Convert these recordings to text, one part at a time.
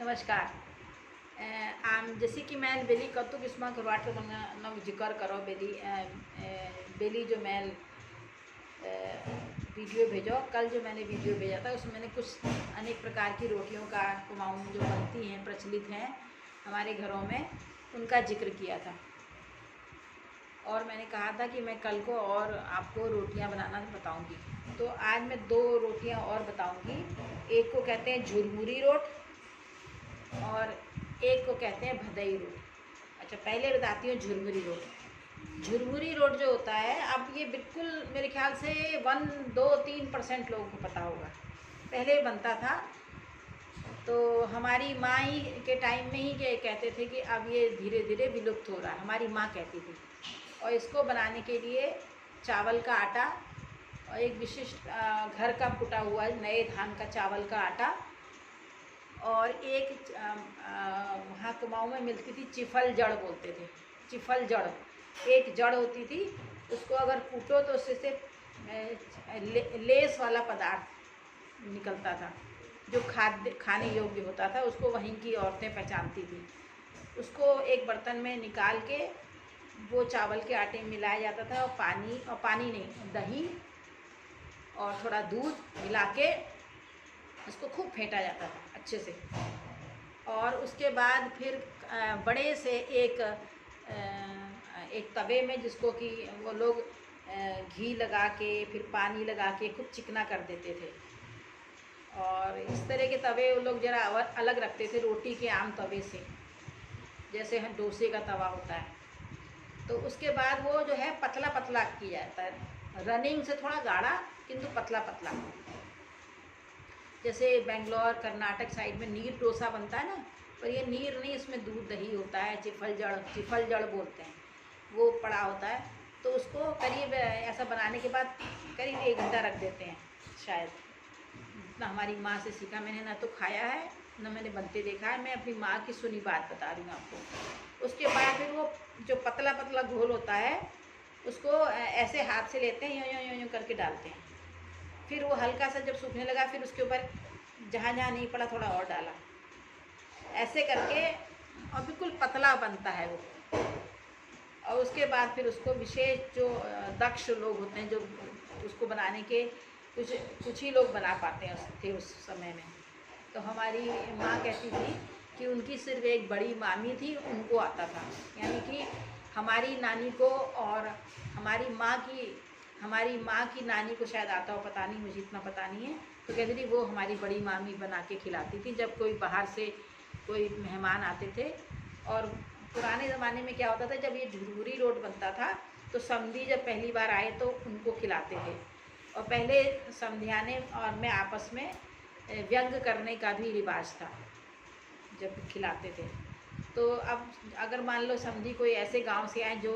नमस्कार। आम जैसे कि मैं बेली कतुक इसमें करवाट नग जिक्र करो बेली बेली जो मैं वीडियो भेजो। कल जो मैंने वीडियो भेजा था उसमें मैंने कुछ अनेक प्रकार की रोटियों का कुमाऊँ जो बनती हैं प्रचलित हैं हमारे घरों में, उनका जिक्र किया था। और मैंने कहा था कि मैं कल को और आपको रोटियां बनाना बताऊंगी। तो आज मैं 2 रोटियां और बताऊंगी। एक को कहते हैं झुरमुरी रोट और एक को कहते हैं भदई रोट। अच्छा, पहले बताती हूँ झुरमुरी रोट। झुरमुरी रोट जो होता है, अब ये बिल्कुल मेरे ख्याल से 1, 2, 3% लोगों को पता होगा। पहले बनता था तो हमारी माँ ही के टाइम में ही कहते थे कि अब ये धीरे धीरे विलुप्त हो रहा है, हमारी माँ कहती थी। और इसको बनाने के लिए चावल का आटा और एक विशिष्ट घर का कुटा हुआ नए धान का चावल का आटा और एक वहाँ कुमाऊँ में मिलती थी चिफल जड़ बोलते थे, चिफल जड़। एक जड़ होती थी, उसको अगर कूटो तो उससे लेस वाला पदार्थ निकलता था जो खाने योग्य होता था। उसको वहीं की औरतें पहचानती थी। उसको एक बर्तन में निकाल के वो चावल के आटे में मिलाया जाता था और पानी नहीं, दही और थोड़ा दूध मिला के उसको खूब फेंटा जाता था अच्छे से। और उसके बाद फिर बड़े से एक तवे में, जिसको कि वो लोग घी लगा के फिर पानी लगा के खूब चिकना कर देते थे। और इस तरह के तवे वो लोग ज़रा अलग रखते थे रोटी के आम तवे से, जैसे हम डोसे का तवा होता है। तो उसके बाद वो जो है पतला पतला किया जाता है, रनिंग से थोड़ा गाढ़ा किंतु पतला पतला। जैसे बेंगलोर कर्नाटक साइड में नीर डोसा बनता है ना, पर ये नीर नहीं, इसमें दूध दही होता है, चिफल जड़ बोलते हैं, वो पड़ा होता है। तो उसको करीब ऐसा बनाने के बाद करीब 1 घंटा रख देते हैं शायद। ना हमारी माँ से सीखा मैंने, ना तो खाया है ना मैंने बनते देखा है, मैं अपनी माँ की सुनी बात बता रही हूँ आपको। उसके बाद फिर वो जो पतला पतला घोल होता है उसको ऐसे हाथ से लेते हैं, यूँ यूँ यूँ करके डालते हैं। फिर वो हल्का सा जब सूखने लगा फिर उसके ऊपर जहाँ जहाँ नहीं पड़ा थोड़ा और डाला, ऐसे करके और बिल्कुल पतला बनता है वो। और उसके बाद फिर उसको विशेष जो दक्ष लोग होते हैं, जो उसको बनाने के कुछ ही लोग बना पाते थे उस समय में। तो हमारी माँ कहती थी कि उनकी सिर्फ एक बड़ी मामी थी, उनको आता था। यानी कि हमारी नानी को और हमारी माँ की नानी को शायद आता हो, पता नहीं, मुझे इतना पता नहीं है। तो कहती थी वो हमारी बड़ी मामी बना के खिलाती थी जब कोई बाहर से कोई मेहमान आते थे। और पुराने ज़माने में क्या होता था, जब ये झुरमुरी रोट बनता था तो समधी जब पहली बार आए तो उनको खिलाते थे। और पहले समधियाने और में आपस में व्यंग करने का भी रिवाज था जब खिलाते थे। तो अब अगर मान लो समधी कोई ऐसे गांव से आए जो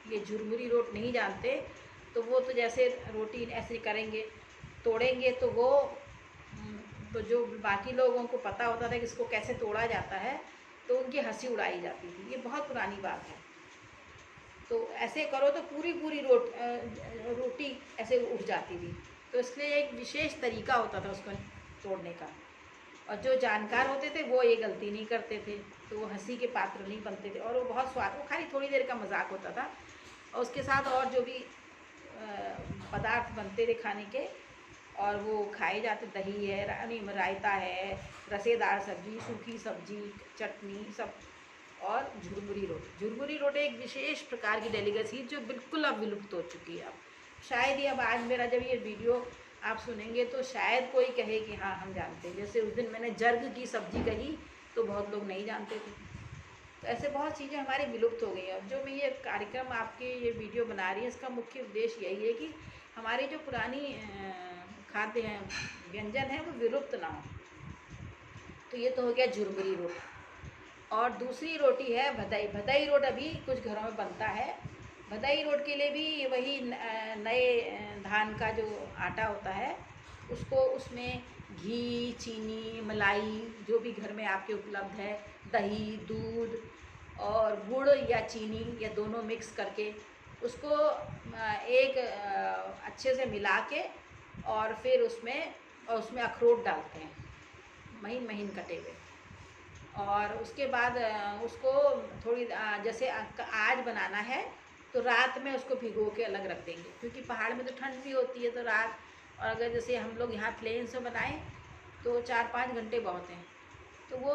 ये झुरमुरी रोट नहीं जानते, तो वो तो जैसे रोटी ऐसे करेंगे, तोड़ेंगे, तो वो तो जो बाकी लोगों को पता होता था कि इसको कैसे तोड़ा जाता है, तो उनकी हंसी उड़ाई जाती थी। ये बहुत पुरानी बात है। तो ऐसे करो तो पूरी पूरी रोटी ऐसे उठ जाती थी। तो इसलिए एक विशेष तरीका होता था उसको तोड़ने का। और जो जानकार होते थे वो ये गलती नहीं करते थे, तो वो हंसी के पात्र नहीं बनते थे। और वो बहुत वो खाली थोड़ी देर का मजाक होता था। और उसके साथ और जो भी पदार्थ बनते थे खाने के और वो खाए जाते, दही है, रायता है, रसेदार सब्जी, सूखी सब्जी, चटनी, सब। और झुरमुरी रोट एक विशेष प्रकार की डेलीकेसी जो बिल्कुल अब विलुप्त हो चुकी है। अब शायद ही अब आज मेरा जब ये वीडियो आप सुनेंगे तो शायद कोई कहे कि हाँ हम जानते हैं। जैसे उस दिन मैंने जर्ग की सब्जी कही तो बहुत लोग नहीं जानते थे। तो ऐसे बहुत चीज़ें हमारी विलुप्त हो गई हैं। अब जो मैं ये कार्यक्रम आपके ये वीडियो बना रही है, इसका मुख्य उद्देश्य यही है कि हमारी जो पुरानी खाद्य हैं, व्यंजन है, वो विलुप्त ना हो। तो ये तो हो गया झुरमुरी रोट। और दूसरी रोटी है भदई रोट। अभी कुछ घरों में बनता है। भदई रोट के लिए भी वही नए धान का जो आटा होता है उसको, उसमें घी, चीनी, मलाई जो भी घर में आपके उपलब्ध है, दही, दूध और गुड़ या चीनी या दोनों मिक्स करके उसको एक अच्छे से मिला के और फिर उसमें अखरोट डालते हैं, महीन महीन कटे हुए। और उसके बाद उसको थोड़ी जैसे आज बनाना है तो रात में उसको भिगो के अलग रख देंगे, क्योंकि पहाड़ में तो ठंड भी होती है तो रात, और अगर जैसे हम लोग यहाँ प्लेन से बनाएं तो 4-5 घंटे बहुत हैं, तो वो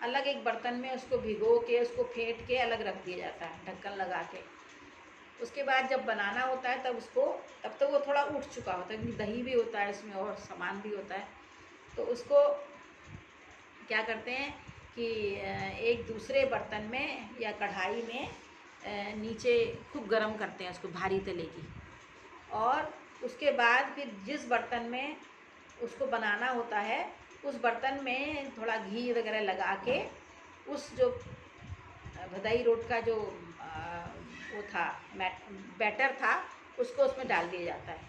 अलग एक बर्तन में उसको भिगो के उसको फेंट के अलग रख दिया जाता है ढक्कन लगा के। उसके बाद जब बनाना होता है तब उसको, तब तो वो थोड़ा उठ चुका होता है क्योंकि दही भी होता है इसमें और सामान भी होता है, तो उसको क्या करते हैं कि एक दूसरे बर्तन में या कढ़ाई में नीचे खूब गरम करते हैं उसको भारी तले की, और उसके बाद फिर जिस बर्तन में उसको बनाना होता है उस बर्तन में थोड़ा घी वगैरह लगा के उस जो भदाई रोट का जो वो था बैटर था उसको उसमें डाल दिया जाता है,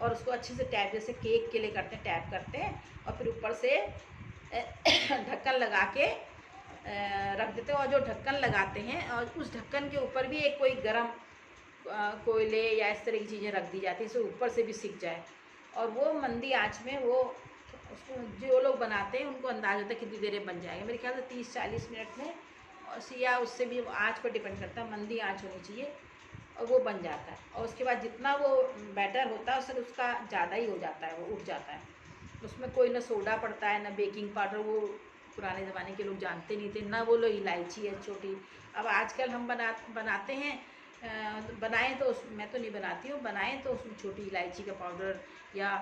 और उसको अच्छे से टैप, जैसे केक के लिए करते हैं टैप करते हैं, और फिर ऊपर से ढक्कन लगा के रख देते हैं। और जो ढक्कन लगाते हैं और उस ढक्कन के ऊपर भी एक कोई गरम कोयले या इस तरह की चीज़ें रख दी जाती है जिससे ऊपर से भी सिक जाए, और वो मंदी आंच में वो उसको जो लोग बनाते हैं उनको अंदाज़ होता है कितनी देर में बन जाएगा। मेरे ख्याल से 30-40 मिनट में, और या उससे भी आँच पर डिपेंड करता है, मंदी आँच होनी चाहिए और वो बन जाता है। और उसके बाद जितना वो बैटर होता है उससे उसका ज़्यादा ही हो जाता है, वो उठ जाता है। उसमें कोई ना सोडा पड़ता है ना बेकिंग पाउडर, वो पुराने ज़माने के लोग जानते नहीं थे, ना वो लोग इलायची है छोटी। अब आजकल हम बनाते हैं, बनाएं तो मैं तो नहीं बनाती हूँ, बनाएं तो उसमें छोटी इलायची का पाउडर या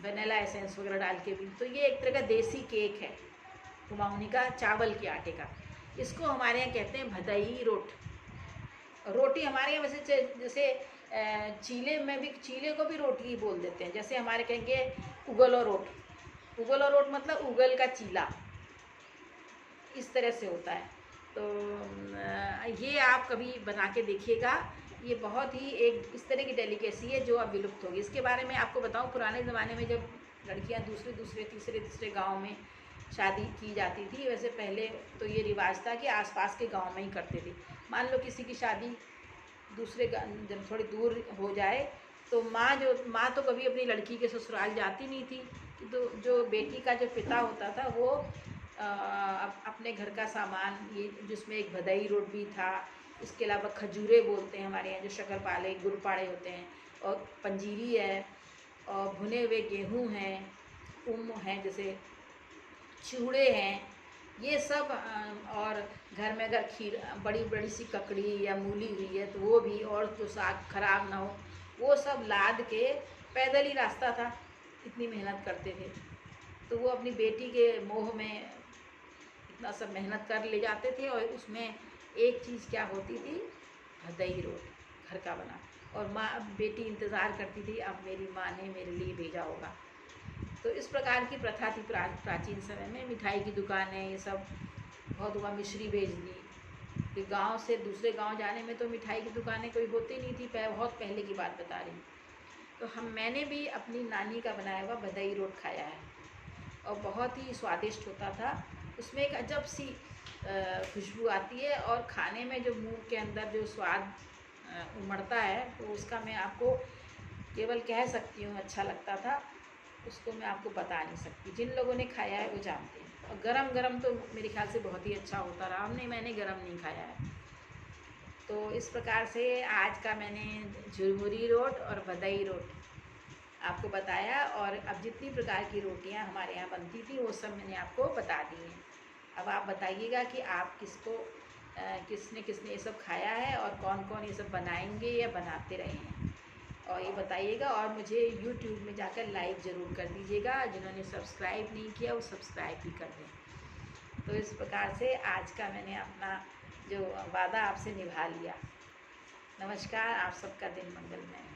वनीला एसेंस वगैरह डाल के भी। तो ये एक तरह का देसी केक है कुमाऊनी का, चावल के आटे का। इसको हमारे यहाँ कहते हैं भदई रोटी। हमारे यहाँ वैसे जैसे चीले में भी, चीले को भी रोटी ही बोल देते हैं, जैसे हमारे कहेंगे उगलो रोट। उगलो रोट मतलब उगल का चीला, इस तरह से होता है। तो ये आप कभी बना के देखिएगा, ये बहुत ही एक इस तरह की डेलिकेसी है जो अब विलुप्त होगी। इसके बारे में आपको बताऊं, पुराने ज़माने में जब लड़कियां दूसरे तीसरे गांव में शादी की जाती थी, वैसे पहले तो ये रिवाज था कि आसपास के गांव में ही करते थे। मान लो किसी की शादी दूसरे जब थोड़ी दूर हो जाए तो माँ तो कभी अपनी लड़की के ससुराल जाती नहीं थी, तो जो बेटी का जो पिता होता था वो अपने घर का सामान, ये जिसमें एक भदई रोट भी था, इसके अलावा खजूरे बोलते हैं हमारे यहाँ जो शक्करपारे गुड़पाड़े होते हैं, और पंजीरी है, और भुने हुए गेहूँ हैं, हैं जैसे चूड़े हैं, ये सब। और घर में अगर खीर बड़ी बड़ी सी ककड़ी या मूली हुई है तो वो भी, और जो साग खराब ना हो वो सब लाद के, पैदल ही रास्ता था, इतनी मेहनत करते थे, तो वो अपनी बेटी के मोह में इतना सब मेहनत कर ले जाते थे। और उसमें एक चीज़ क्या होती थी, भदई रोट घर का बना, और माँ बेटी इंतज़ार करती थी अब मेरी माँ ने मेरे लिए भेजा होगा। तो इस प्रकार की प्रथा थी प्राचीन समय में। मिठाई की दुकानें ये सब बहुत हुआ, मिश्री भेज दी कि गांव से दूसरे गांव जाने में तो मिठाई की दुकानें कोई होती नहीं थी, बहुत पहले की बात बता रही। तो मैंने भी अपनी नानी का बनाया हुआ भदई रोट खाया है, और बहुत ही स्वादिष्ट होता था। उसमें एक अजब सी खुशबू आती है, और खाने में जो मुंह के अंदर जो स्वाद उमड़ता है, तो उसका मैं आपको केवल कह सकती हूँ अच्छा लगता था, उसको मैं आपको बता नहीं सकती। जिन लोगों ने खाया है वो जानते हैं। और गरम गरम तो मेरे ख्याल से बहुत ही अच्छा होता रहा, मैंने गरम नहीं खाया है। तो इस प्रकार से आज का मैंने झुरमुरी रोट और भदई रोट आपको बताया, और अब जितनी प्रकार की रोटियां हमारे यहाँ बनती थी वो सब मैंने आपको बता दी हैं। अब आप बताइएगा कि आप किसने किसने ये सब खाया है, और कौन कौन ये सब बनाएंगे या बनाते रहे हैं, और ये बताइएगा। और मुझे YouTube में जाकर लाइक ज़रूर कर दीजिएगा, जिन्होंने सब्सक्राइब नहीं किया वो सब्सक्राइब भी कर दें। तो इस प्रकार से आज का मैंने अपना जो वादा आपसे निभा लिया। नमस्कार, आप सबका दिन मंगलमय।